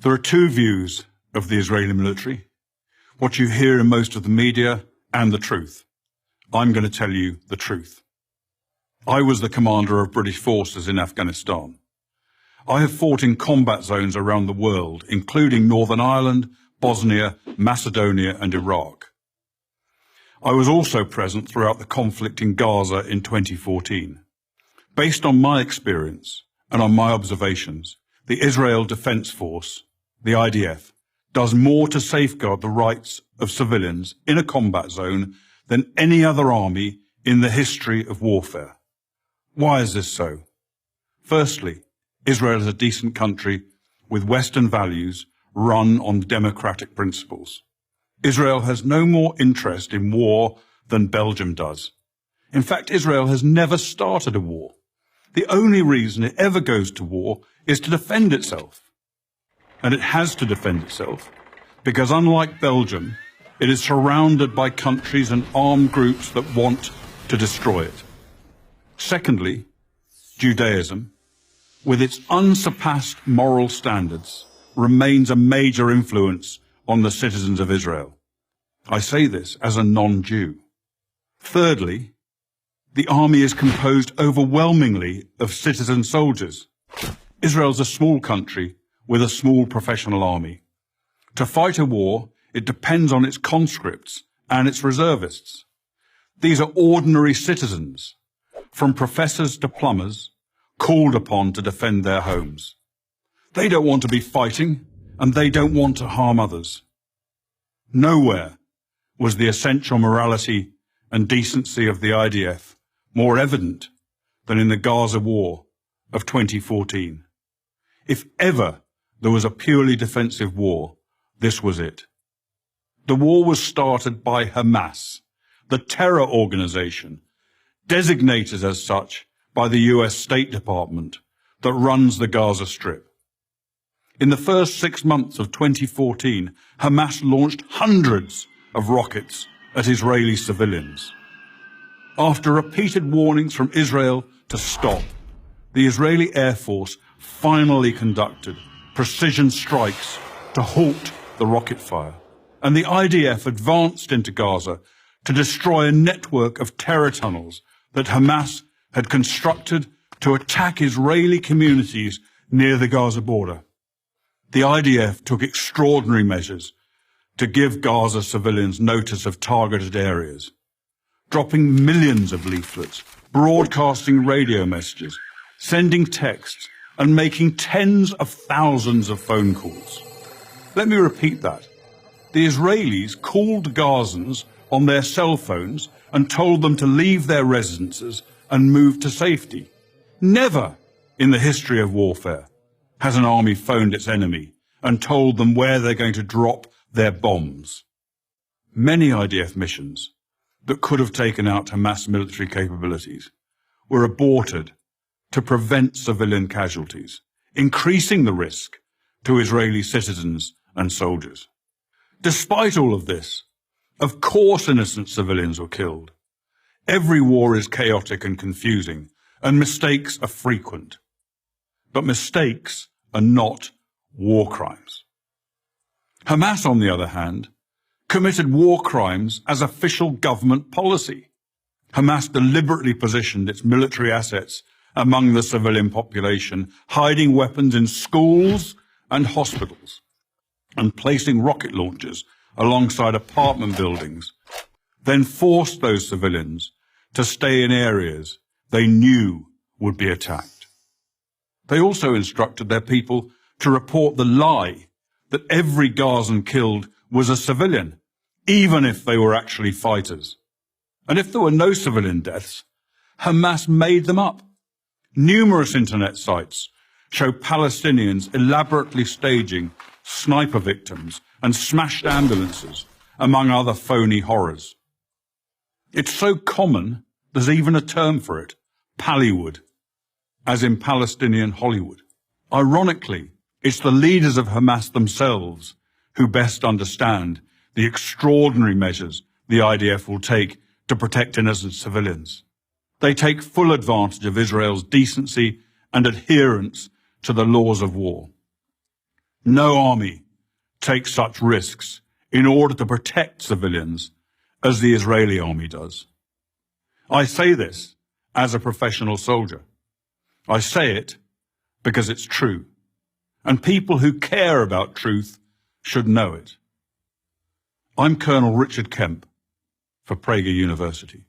There are two views of the Israeli military, what you hear in most of the media and the truth. I'm going to tell you the truth. I was the commander of British forces in Afghanistan. I have fought in combat zones around the world, including Northern Ireland, Bosnia, Macedonia and Iraq. I was also present throughout the conflict in Gaza in 2014. Based on my experience and on my observations, the Israel Defense Force, the IDF, does more to safeguard the rights of civilians in a combat zone than any other army in the history of warfare. Why is this so? Firstly, Israel is a decent country with Western values run on democratic principles. Israel has no more interest in war than Belgium does. In fact, Israel has never started a war. The only reason it ever goes to war is to defend itself. And it has to defend itself because, unlike Belgium, it is surrounded by countries and armed groups that want to destroy it. Secondly, Judaism, with its unsurpassed moral standards, remains a major influence on the citizens of Israel. I say this as a non-Jew. Thirdly, the army is composed overwhelmingly of citizen soldiers. Israel's a small country with a small professional army. To fight a war, it depends on its conscripts and its reservists. These are ordinary citizens, from professors to plumbers, called upon to defend their homes. They don't want to be fighting, and they don't want to harm others. Nowhere was the essential morality and decency of the IDF more evident than in the Gaza war of 2014. If ever there was a purely defensive war, this was it. The war was started by Hamas, the terror organization, designated as such by the US State Department that runs the Gaza Strip. In the first 6 months of 2014, Hamas launched hundreds of rockets at Israeli civilians. After repeated warnings from Israel to stop, the Israeli Air Force finally conducted precision strikes to halt the rocket fire, and the IDF advanced into Gaza to destroy a network of terror tunnels that Hamas had constructed to attack Israeli communities near the Gaza border. The IDF took extraordinary measures to give Gaza civilians notice of targeted areas, dropping millions of leaflets, broadcasting radio messages, sending texts, and making tens of thousands of phone calls. Let me repeat that. The Israelis called Gazans on their cell phones and told them to leave their residences and move to safety. Never in the history of warfare has an army phoned its enemy and told them where they're going to drop their bombs. Many IDF missions that could have taken out Hamas military capabilities were aborted to prevent civilian casualties, increasing the risk to Israeli citizens and soldiers. Despite all of this, of course innocent civilians were killed. Every war is chaotic and confusing, and mistakes are frequent. But mistakes are not war crimes. Hamas, on the other hand, committed war crimes as official government policy. Hamas deliberately positioned its military assets among the civilian population, hiding weapons in schools and hospitals, and placing rocket launchers alongside apartment buildings, then forced those civilians to stay in areas they knew would be attacked. They also instructed their people to report the lie that every Gazan killed was a civilian, even if they were actually fighters. And if there were no civilian deaths, Hamas made them up. Numerous internet sites show Palestinians elaborately staging sniper victims and smashed ambulances, among other phony horrors. It's so common, there's even a term for it, Pallywood, as in Palestinian Hollywood. Ironically, it's the leaders of Hamas themselves who best understand the extraordinary measures the IDF will take to protect innocent civilians. They take full advantage of Israel's decency and adherence to the laws of war. No army takes such risks in order to protect civilians as the Israeli army does. I say this as a professional soldier. I say it because it's true, and people who care about truth should know it. I'm Colonel Richard Kemp for Prager University.